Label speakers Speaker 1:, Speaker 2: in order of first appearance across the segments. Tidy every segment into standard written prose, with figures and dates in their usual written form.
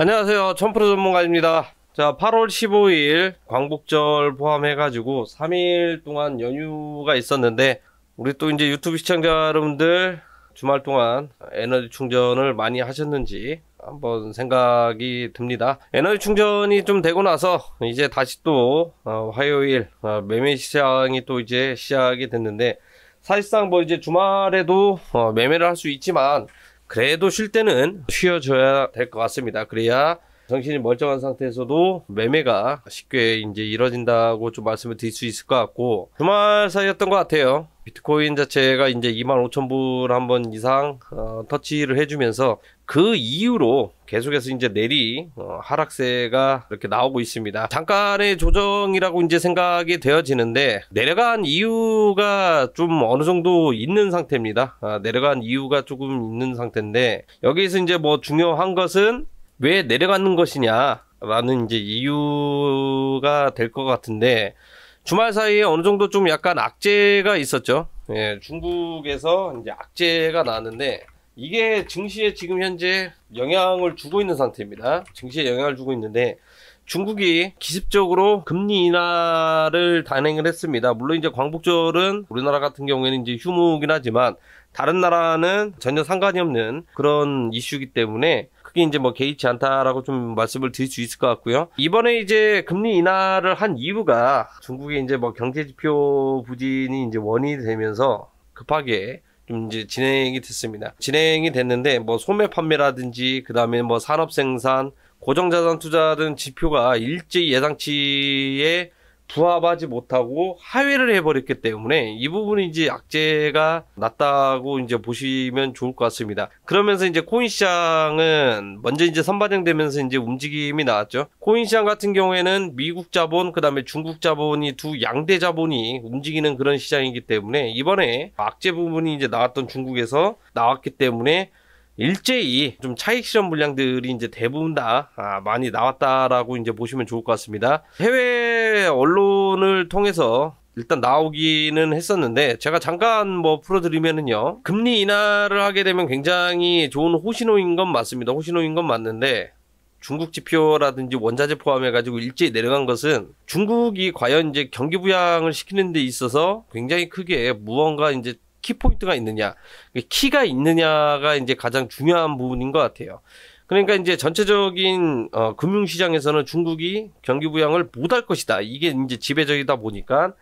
Speaker 1: 안녕하세요. 천프로 전문가입니다. 자, 8월 15일 광복절 포함해가지고 3일 동안 연휴가 있었는데, 우리 또 이제 유튜브 시청자 여러분들 주말 동안 에너지 충전을 많이 하셨는지 한번 생각이 듭니다. 에너지 충전이 좀 되고 나서 이제 다시 또 화요일 매매 시장이 또 이제 시작이 됐는데, 사실상 뭐 이제 주말에도 매매를 할 수 있지만 그래도 쉴 때는 쉬어줘야 될 것 같습니다. 그래야 정신이 멀쩡한 상태에서도 매매가 쉽게 이제 이뤄진다고 좀 말씀을 드릴 수 있을 것 같고, 주말 사이였던 것 같아요. 비트코인 자체가 이제 25,000불 한번 이상 터치를 해주면서 그 이후로 계속해서 이제 내리 하락세가 이렇게 나오고 있습니다. 잠깐의 조정이라고 이제 생각이 되어지는데, 내려간 이유가 좀 어느 정도 있는 상태입니다. 내려간 이유가 조금 있는 상태인데, 여기서 이제 뭐 중요한 것은 왜 내려가는 것이냐 라는 이제 이유가 될 것 같은데, 주말 사이에 어느 정도 좀 약간 악재가 있었죠. 예, 중국에서 이제 악재가 나왔는데, 이게 증시에 지금 현재 영향을 주고 있는 상태입니다. 증시에 영향을 주고 있는데, 중국이 기습적으로 금리 인하를 단행을 했습니다. 물론 이제 광복절은 우리나라 같은 경우에는 이제 휴무긴 하지만, 다른 나라는 전혀 상관이 없는 그런 이슈이기 때문에 크게 이제 뭐 개의치 않다라고 좀 말씀을 드릴 수 있을 것 같고요. 이번에 이제 금리 인하를 한 이유가 중국의 이제 뭐 경제지표 부진이 이제 원인이 되면서 급하게 좀 이제 진행이 됐습니다. 진행이 됐는데, 뭐 소매 판매라든지 그 다음에 뭐 산업 생산, 고정자산 투자 등 지표가 일제히 예상치에 부합하지 못하고 하회를 해버렸기 때문에 이 부분이 이제 악재가 났다고 이제 보시면 좋을 것 같습니다. 그러면서 이제 코인 시장은 먼저 이제 선반영되면서 이제 움직임이 나왔죠. 코인 시장 같은 경우에는 미국 자본, 그 다음에 중국 자본이 두 양대 자본이 움직이는 그런 시장이기 때문에, 이번에 악재 부분이 이제 나왔던 중국에서 나왔기 때문에 일제히 좀 차익 실현 물량들이 이제 대부분 다 많이 나왔다라고 이제 보시면 좋을 것 같습니다. 해외 언론을 통해서 일단 나오기는 했었는데, 제가 잠깐 뭐 풀어드리면은요, 금리 인하를 하게 되면 굉장히 좋은 호신호인 건 맞습니다. 호신호인 건 맞는데, 중국 지표라든지 원자재 포함해가지고 일제히 내려간 것은 중국이 과연 이제 경기 부양을 시키는 데 있어서 굉장히 크게 무언가 이제 키포인트가 있느냐, 키가 있느냐가 이제 가장 중요한 부분인 것 같아요. 그러니까 이제 전체적인 금융시장에서는 중국이 경기 부양을 못할 것이다, 이게 이제 지배적이다 보니까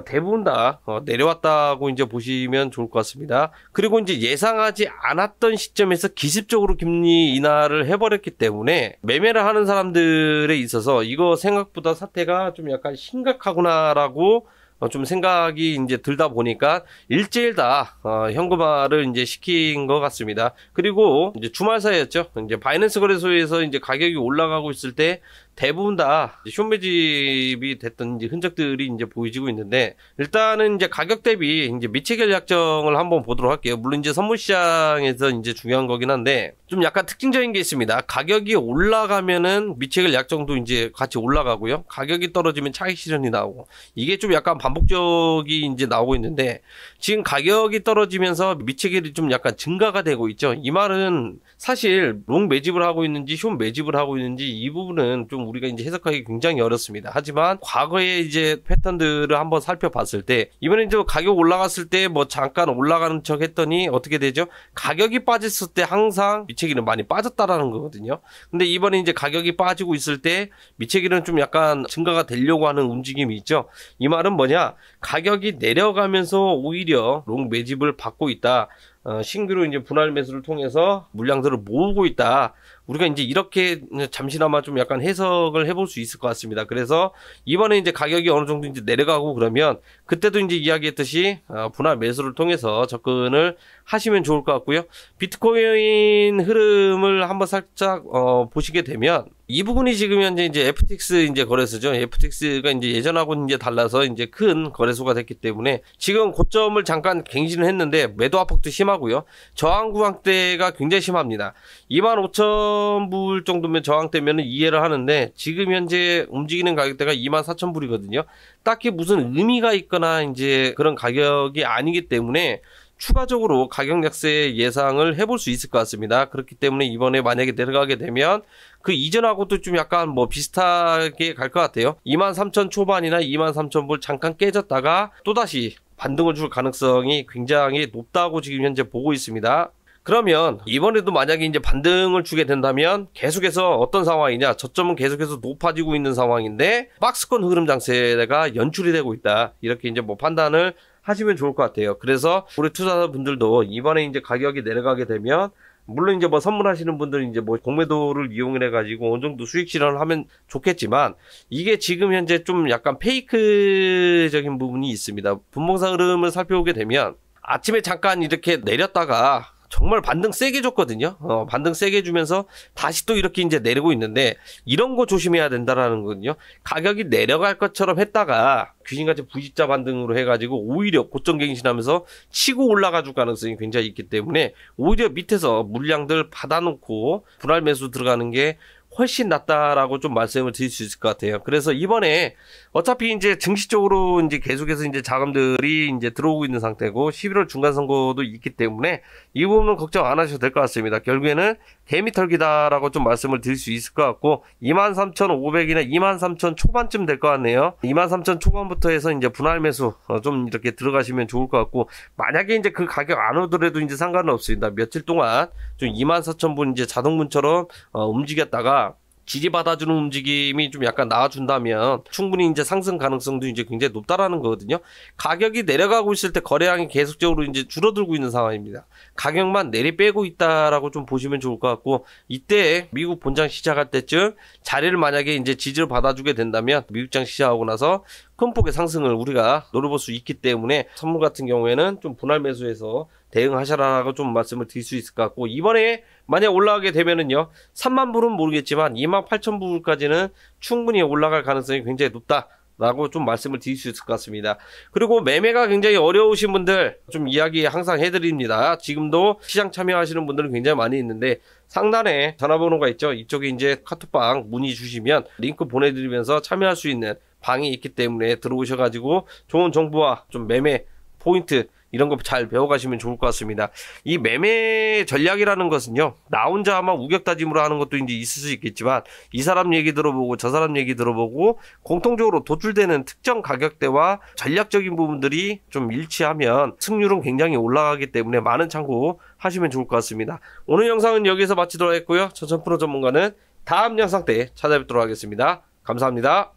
Speaker 1: 대부분 다 내려왔다고 이제 보시면 좋을 것 같습니다. 그리고 이제 예상하지 않았던 시점에서 기습적으로 금리 인하를 해버렸기 때문에 매매를 하는 사람들에 있어서 이거 생각보다 사태가 좀 약간 심각하구나라고 좀 생각이 이제 들다 보니까 일제일 다 현금화를 이제 시킨 것 같습니다. 그리고 이제 주말 사이였죠. 이제 바이낸스 거래소에서 이제 가격이 올라가고 있을 때 대부분 다 숏매집이 됐던 이제 흔적들이 이제 보여지고 있는데, 일단은 이제 가격 대비 이제 미체결 약정을 한번 보도록 할게요. 물론 이제 선물 시장에서 이제 중요한 거긴 한데, 좀 약간 특징적인 게 있습니다. 가격이 올라가면은 미체결 약정도 이제 같이 올라가고요. 가격이 떨어지면 차익 실현이 나오고, 이게 좀 약간 반복적이 이제 나오고 있는데, 지금 가격이 떨어지면서 미체결이 좀 약간 증가가 되고 있죠. 이 말은 사실 롱 매집을 하고 있는지 숏 매집을 하고 있는지 이 부분은 좀 우리가 이제 해석하기 굉장히 어렵습니다. 하지만 과거의 이제 패턴들을 한번 살펴봤을 때, 이번에 이제 가격 올라갔을 때 뭐 잠깐 올라가는 척 했더니 어떻게 되죠? 가격이 빠졌을 때 항상 미체기는 많이 빠졌다라는 거거든요. 근데 이번에 이제 가격이 빠지고 있을 때 미체기는 좀 약간 증가가 되려고 하는 움직임이 있죠. 이 말은 뭐냐? 가격이 내려가면서 오히려 롱 매집을 받고 있다. 신규로 이제 분할 매수를 통해서 물량들을 모으고 있다. 우리가 이제 이렇게 잠시나마 좀 약간 해석을 해볼 수 있을 것 같습니다. 그래서 이번에 이제 가격이 어느 정도 이제 내려가고 그러면, 그때도 이제 이야기했듯이 분할 매수를 통해서 접근을 하시면 좋을 것 같고요. 비트코인 흐름을 한번 살짝 보시게 되면, 이 부분이 지금 현재 이제 FTX 이제 거래소죠. FTX가 이제 예전하고는 이제 달라서 이제 큰 거래소가 됐기 때문에 지금 고점을 잠깐 갱신을 했는데 매도 압박도 심하고요. 저항 구간대가 굉장히 심합니다. 25,000불 정도면 저항대면 이해를 하는데, 지금 현재 움직이는 가격대가 24,000불이거든요. 딱히 무슨 의미가 있거나 이제 그런 가격이 아니기 때문에 추가적으로 가격 약세 예상을 해볼 수 있을 것 같습니다. 그렇기 때문에 이번에 만약에 내려가게 되면 그 이전하고도 좀 약간 뭐 비슷하게 갈 것 같아요. 23,000 초반이나 23,000불 잠깐 깨졌다가 또다시 반등을 줄 가능성이 굉장히 높다고 지금 현재 보고 있습니다. 그러면 이번에도 만약에 이제 반등을 주게 된다면 계속해서 어떤 상황이냐, 저점은 계속해서 높아지고 있는 상황인데 박스권 흐름 장세가 연출이 되고 있다, 이렇게 이제 뭐 판단을 하시면 좋을 것 같아요. 그래서 우리 투자자분들도 이번에 이제 가격이 내려가게 되면 물론 이제 뭐 선물하시는 분들은 이제 뭐 공매도를 이용을 해가지고 어느 정도 수익 실현을 하면 좋겠지만, 이게 지금 현재 좀 약간 페이크적인 부분이 있습니다. 분봉상 흐름을 살펴보게 되면 아침에 잠깐 이렇게 내렸다가 정말 반등 세게 줬거든요. 반등 세게 주면서 다시 또 이렇게 이제 내리고 있는데, 이런 거 조심해야 된다라는 거거든요. 가격이 내려갈 것처럼 했다가 귀신같이 부직자 반등으로 해가지고 오히려 고점 갱신하면서 치고 올라가 줄 가능성이 굉장히 있기 때문에 오히려 밑에서 물량들 받아놓고 분할 매수 들어가는 게 훨씬 낫다라고 좀 말씀을 드릴 수 있을 것 같아요. 그래서 이번에 어차피 이제 증시 쪽으로 이제 계속해서 이제 자금들이 이제 들어오고 있는 상태고 11월 중간 선거도 있기 때문에 이 부분은 걱정 안 하셔도 될 것 같습니다. 결국에는 개미털기다라고 좀 말씀을 드릴 수 있을 것 같고, 23,500이나 23,000 초반쯤 될 것 같네요. 23,000 초반부터 해서 이제 분할 매수 좀 이렇게 들어가시면 좋을 것 같고, 만약에 이제 그 가격 안 오더라도 이제 상관은 없습니다. 며칠 동안 좀 24,000분 이제 자동문처럼 움직였다가 지지받아주는 움직임이 좀 약간 나와준다면 충분히 이제 상승 가능성도 이제 굉장히 높다라는 거거든요. 가격이 내려가고 있을 때 거래량이 계속적으로 이제 줄어들고 있는 상황입니다. 가격만 내리빼고 있다라고 좀 보시면 좋을 것 같고, 이때 미국 본장 시작할 때쯤 자리를 만약에 이제 지지를 받아주게 된다면 미국장 시작하고 나서 큰 폭의 상승을 우리가 노려볼 수 있기 때문에 선물 같은 경우에는 좀 분할 매수해서 대응하셔라라고 좀 말씀을 드릴 수 있을 것 같고, 이번에 만약 올라가게 되면은요 30,000불은 모르겠지만 28,000불까지는 충분히 올라갈 가능성이 굉장히 높다라고 좀 말씀을 드릴 수 있을 것 같습니다. 그리고 매매가 굉장히 어려우신 분들 좀 이야기 항상 해드립니다. 지금도 시장 참여하시는 분들은 굉장히 많이 있는데 상단에 전화번호가 있죠. 이쪽에 이제 카톡방 문의 주시면 링크 보내드리면서 참여할 수 있는 방이 있기 때문에 들어오셔가지고 좋은 정보와 좀 매매 포인트 이런 거 잘 배워가시면 좋을 것 같습니다. 이 매매 전략이라는 것은요, 나 혼자 아마 우격다짐으로 하는 것도 이제 있을 수 있겠지만, 이 사람 얘기 들어보고 저 사람 얘기 들어보고 공통적으로 도출되는 특정 가격대와 전략적인 부분들이 좀 일치하면 승률은 굉장히 올라가기 때문에 많은 참고하시면 좋을 것 같습니다. 오늘 영상은 여기서 마치도록 하겠고요. 전천프로 전문가는 다음 영상 때 찾아뵙도록 하겠습니다. 감사합니다.